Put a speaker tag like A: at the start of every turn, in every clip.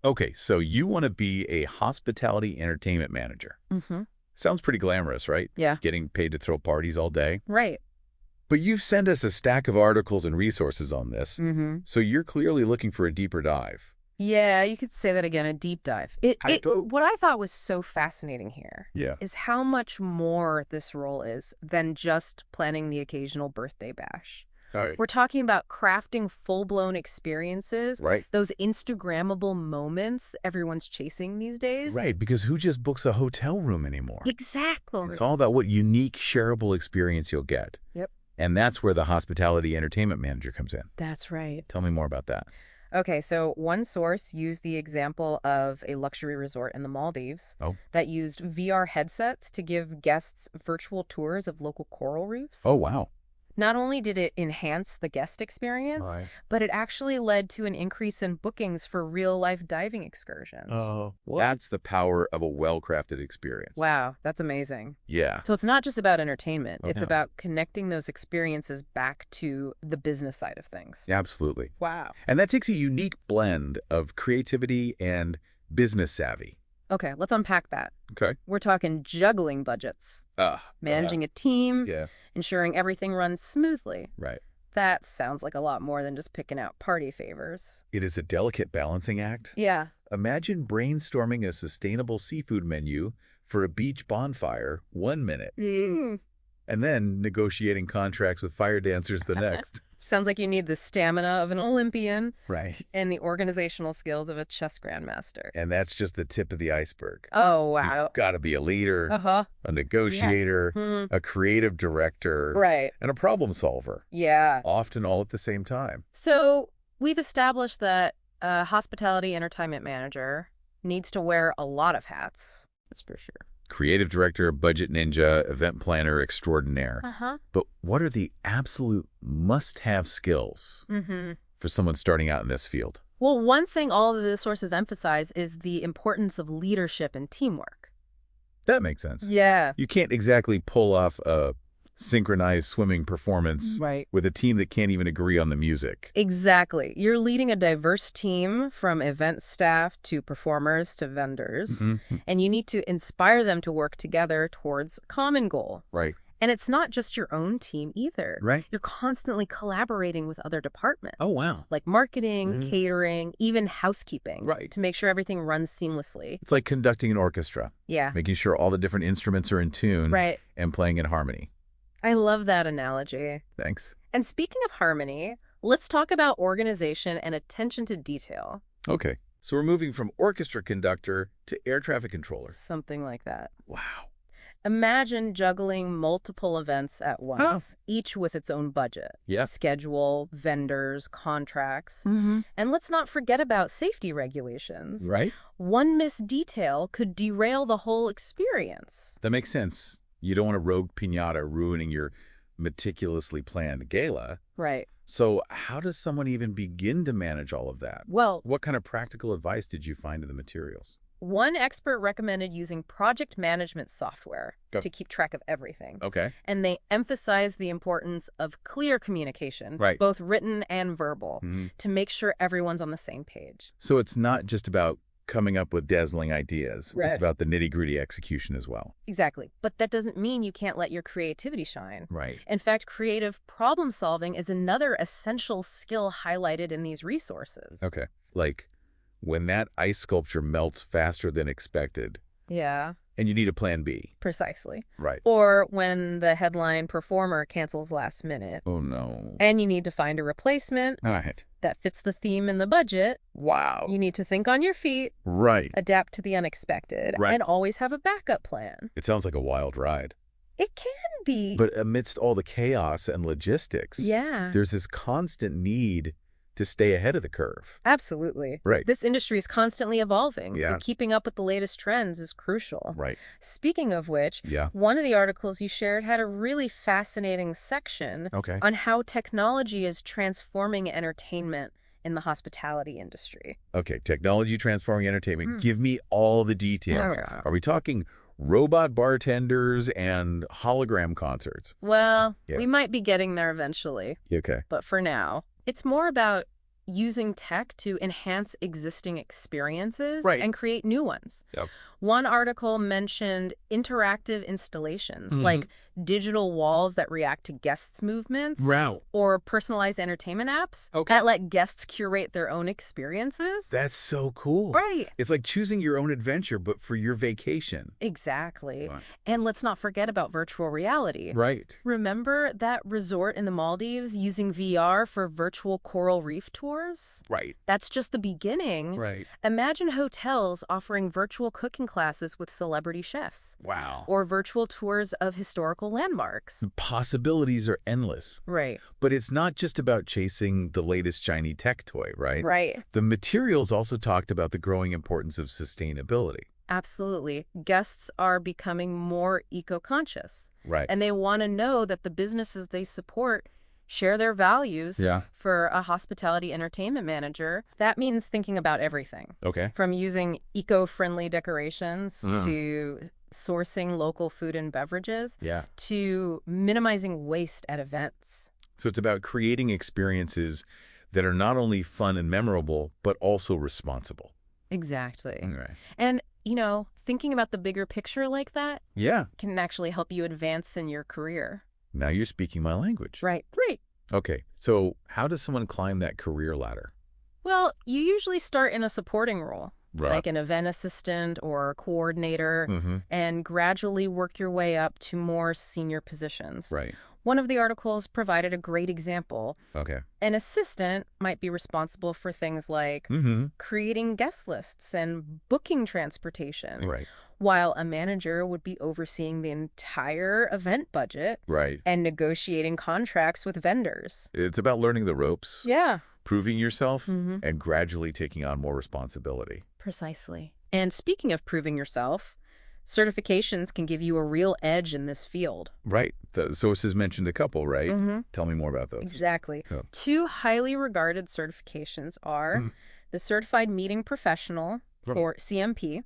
A: Okay, so you want to be a hospitality entertainment manager.
B: Mm-hmm.
A: Sounds pretty glamorous, right?
B: Yeah.
A: Getting paid to throw parties all day.
B: Right.
A: But you've sent us a stack of articles and resources on this,
B: Mm-hmm.
A: so you're clearly looking for a deeper dive.
B: Yeah, you could say that again, a deep dive. What I thought was so fascinating here
A: Yeah.
B: is how much more this role is than just planning the occasional birthday bash.
A: All right.
B: We're talking about crafting full-blown experiences,
A: Right.
B: those Instagrammable moments everyone's chasing these days.
A: Right, because who just books a hotel room anymore?
B: Exactly.
A: It's all about what unique, shareable experience you'll get.
B: Yep.
A: And that's where the hospitality entertainment manager comes in.
B: That's right.
A: Tell me more about that.
B: Okay, so one source used the example of a luxury resort in the Maldives
A: Oh.
B: that used VR headsets to give guests virtual tours of local coral reefs.
A: Oh, wow.
B: Not only did it enhance the guest experience, but it actually led to an increase in bookings for real-life diving excursions.
A: Oh, that's the power of a well-crafted experience.
B: Wow, that's amazing.
A: Yeah.
B: So it's not just about entertainment. It's
A: Okay.
B: about connecting those experiences back to the business side of things.
A: Absolutely.
B: Wow.
A: And that takes a unique blend of creativity and business savvy.
B: Okay, let's unpack that.
A: Okay.
B: We're talking juggling budgets, managing a team,
A: Yeah.
B: ensuring everything runs smoothly.
A: Right.
B: That sounds like a lot more than just picking out party favors.
A: It is a delicate balancing act.
B: Yeah.
A: Imagine brainstorming a sustainable seafood menu for a beach bonfire 1 minute, and then negotiating contracts with fire dancers the next.
B: Sounds like you need the stamina of an Olympian
A: Right.
B: and the organizational skills of a chess grandmaster.
A: And that's just the tip of the iceberg.
B: Oh, wow.
A: You've got to be a leader,
B: Uh-huh.
A: a negotiator, a creative director,
B: Right.
A: and a problem solver,
B: Yeah.
A: often all at the same time.
B: So we've established that a hospitality entertainment manager needs to wear a lot of hats. That's for sure.
A: Creative director, budget ninja, event planner extraordinaire.
B: Uh-huh.
A: But what are the absolute must-have skills
B: Mm-hmm.
A: for someone starting out in this field?
B: Well, one thing all of the sources emphasize is the importance of leadership and teamwork.
A: That makes sense.
B: Yeah.
A: You can't exactly pull off a synchronized swimming performance
B: Right.
A: with a team that can't even agree on the music.
B: Exactly. You're leading a diverse team from event staff to performers to vendors, and you need to inspire them to work together towards a common goal.
A: Right.
B: And it's not just your own team either.
A: Right.
B: You're constantly collaborating with other departments.
A: Oh, wow.
B: Like marketing, catering, even housekeeping.
A: Right.
B: To make sure everything runs seamlessly.
A: It's like conducting an orchestra,
B: Yeah.
A: making sure all the different instruments are in tune
B: Right.
A: and playing in harmony.
B: I love that analogy.
A: Thanks.
B: And speaking of harmony, let's talk about organization and attention to detail.
A: Okay. So we're moving from orchestra conductor to air traffic controller.
B: Something like that.
A: Wow.
B: Imagine juggling multiple events at once, each with its own budget,
A: Yeah.
B: schedule, vendors, contracts. And let's not forget about safety regulations.
A: Right?
B: One missed detail could derail the whole experience.
A: That makes sense. You don't want a rogue piñata ruining your meticulously planned gala.
B: Right.
A: So how does someone even begin to manage all of that?
B: Well,
A: What kind of practical advice did you find in the materials?
B: one expert recommended using project management software
A: Go.
B: to keep track of everything.
A: Okay.
B: And they emphasize the importance of clear communication,
A: Right.
B: both written and verbal, to make sure everyone's on the same page.
A: So it's not just about coming up with dazzling ideas.
B: Right.
A: It's about the nitty-gritty execution as well.
B: Exactly. But that doesn't mean you can't let your creativity shine.
A: Right.
B: In fact, creative problem solving is another essential skill highlighted in these resources.
A: Okay. Like when that ice sculpture melts faster than expected
B: Yeah,
A: and you need a plan B.
B: precisely.
A: Right.
B: Or when the headline performer cancels last minute
A: Oh, no.
B: and you need to find a replacement
A: All right.
B: that fits the theme and the budget.
A: Wow.
B: You need to think on your feet,
A: Right.
B: adapt to the unexpected,
A: Right.
B: and always have a backup plan.
A: It sounds like a wild ride.
B: It can be.
A: But amidst all the chaos and logistics,
B: yeah,
A: there's this constant need to stay ahead of the curve.
B: absolutely.
A: Right.
B: This industry is constantly evolving, so
A: Yeah.
B: keeping up with the latest trends is crucial.
A: Right.
B: Speaking of which,
A: Yeah.
B: one of the articles you shared had a really fascinating section
A: Okay.
B: on how technology is transforming entertainment in the hospitality industry.
A: Okay. Technology transforming entertainment. Give me all the details.
B: Yeah.
A: Are we talking robot bartenders and hologram concerts?
B: Well,
A: Yeah.
B: we might be getting there eventually,
A: Okay.
B: but for now, it's more about using tech to enhance existing experiences
A: Right.
B: and create new ones.
A: Yep.
B: One article mentioned interactive installations, like digital walls that react to guests' movements,
A: Wow.
B: or personalized entertainment apps that let guests curate their own experiences.
A: That's so cool.
B: Right.
A: It's like choosing your own adventure, but for your vacation.
B: Exactly.
A: Right.
B: And let's not forget about virtual reality.
A: Right.
B: Remember that resort in the Maldives using VR for virtual coral reef tours?
A: Right.
B: That's just the beginning.
A: Right.
B: Imagine hotels offering virtual cooking classes with celebrity chefs.
A: Wow.
B: Or virtual tours of historical landmarks.
A: The possibilities are endless.
B: Right.
A: But it's not just about chasing the latest shiny tech toy, right?
B: Right.
A: The materials also talked about the growing importance of sustainability.
B: Absolutely. Guests are becoming more eco-conscious.
A: Right.
B: And they want to know that the businesses they support share their values.
A: Yeah.
B: For a hospitality entertainment manager, that means thinking about everything.
A: Okay.
B: From using eco-friendly decorations to sourcing local food and beverages to minimizing waste at events.
A: So it's about creating experiences that are not only fun and memorable, but also responsible.
B: Exactly.
A: Right.
B: And, thinking about the bigger picture like that can actually help you advance in your career.
A: Now you're speaking my language.
B: Right.
A: Okay, so how does someone climb that career ladder?
B: Well, you usually start in a supporting role,
A: Right.
B: like an event assistant or coordinator, and gradually work your way up to more senior positions.
A: Right.
B: One of the articles provided a great example.
A: Okay.
B: An assistant might be responsible for things like creating guest lists and booking transportation.
A: Right.
B: While a manager would be overseeing the entire event budget
A: Right.
B: and negotiating contracts with vendors.
A: It's about learning the ropes,
B: Yeah,
A: proving yourself, and gradually taking on more responsibility.
B: precisely. And speaking of proving yourself, certifications can give you a real edge in this field.
A: Right. The sources mentioned a couple, right? Tell me more about those.
B: Exactly.
A: Yeah.
B: 2 highly regarded certifications are the Certified Meeting Professional, or CMP,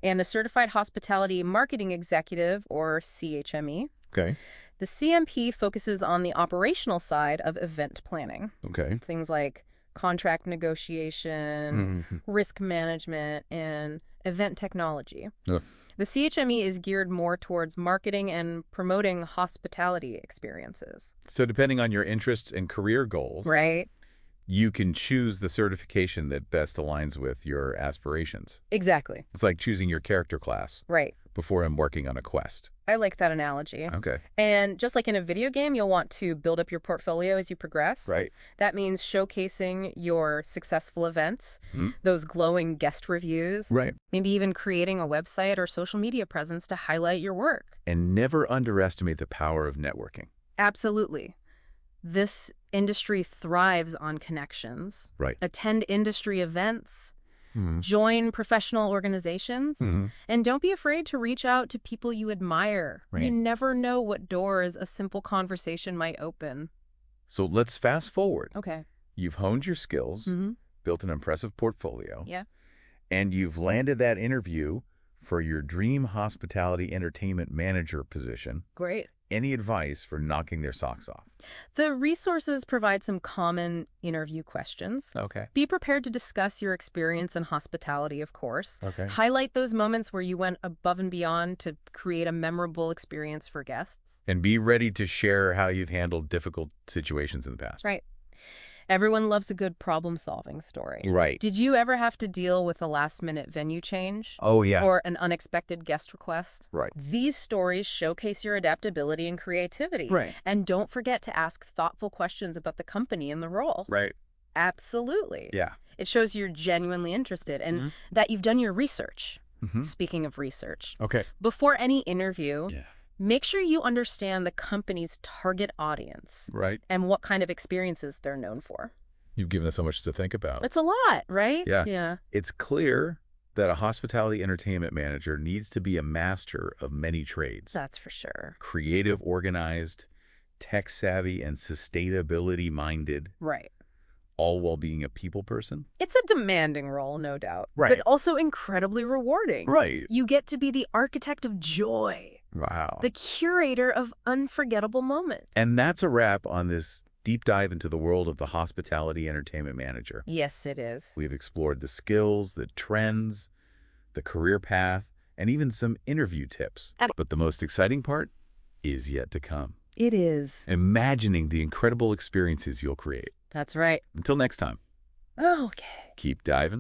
B: and the Certified Hospitality Marketing Executive, or CHME.
A: Okay.
B: The CMP focuses on the operational side of event planning.
A: Okay.
B: Things like contract negotiation, risk management, and event technology. The CHME is geared more towards marketing and promoting hospitality experiences.
A: So depending on your interests and career goals,
B: Right?
A: you can choose the certification that best aligns with your aspirations.
B: Exactly.
A: It's like choosing your character class
B: Right.
A: before embarking on a quest.
B: I like that analogy.
A: Okay.
B: And just like in a video game, you'll want to build up your portfolio as you progress.
A: Right.
B: That means showcasing your successful events, those glowing guest reviews,
A: Right.
B: maybe even creating a website or social media presence to highlight your work.
A: And never underestimate the power of networking.
B: Absolutely. This industry thrives on connections.
A: Right.
B: Attend industry events, join professional organizations, and don't be afraid to reach out to people you admire.
A: Right.
B: You never know what doors a simple conversation might open.
A: So let's fast forward.
B: Okay.
A: You've honed your skills, built an impressive portfolio,
B: Yeah.
A: and you've landed that interview for your dream hospitality entertainment manager position.
B: Great.
A: Any advice for knocking their socks off?
B: The resources provide some common interview questions.
A: Okay.
B: Be prepared to discuss your experience in hospitality, of course.
A: Okay.
B: Highlight those moments where you went above and beyond to create a memorable experience for guests.
A: And be ready to share how you've handled difficult situations in the past.
B: Right. Everyone loves a good problem-solving story.
A: Right.
B: Did you ever have to deal with a last-minute venue change?
A: Oh, yeah.
B: Or an unexpected guest request?
A: Right.
B: These stories showcase your adaptability and creativity.
A: Right.
B: And don't forget to ask thoughtful questions about the company and the role.
A: Right.
B: Absolutely.
A: Yeah.
B: It shows you're genuinely interested and that you've done your research. Speaking of research,
A: Okay.
B: before any interview,
A: Yeah.
B: make sure you understand the company's target audience
A: Right.
B: and what kind of experiences they're known for.
A: You've given us so much to think about.
B: It's a lot, right?
A: Yeah.
B: Yeah.
A: It's clear that a hospitality entertainment manager needs to be a master of many trades.
B: That's for sure.
A: Creative, organized, tech-savvy, and sustainability-minded,
B: Right.
A: all while being a people person.
B: It's a demanding role, no doubt.
A: Right.
B: But also incredibly rewarding.
A: Right.
B: You get to be the architect of joy,
A: Wow.
B: the curator of unforgettable moments.
A: And that's a wrap on this deep dive into the world of the hospitality entertainment manager.
B: Yes, it is.
A: We've explored the skills, the trends, the career path, and even some interview tips. But the most exciting part is yet to come.
B: It is.
A: Imagining the incredible experiences you'll create.
B: That's right.
A: Until next time.
B: Okay.
A: Keep diving.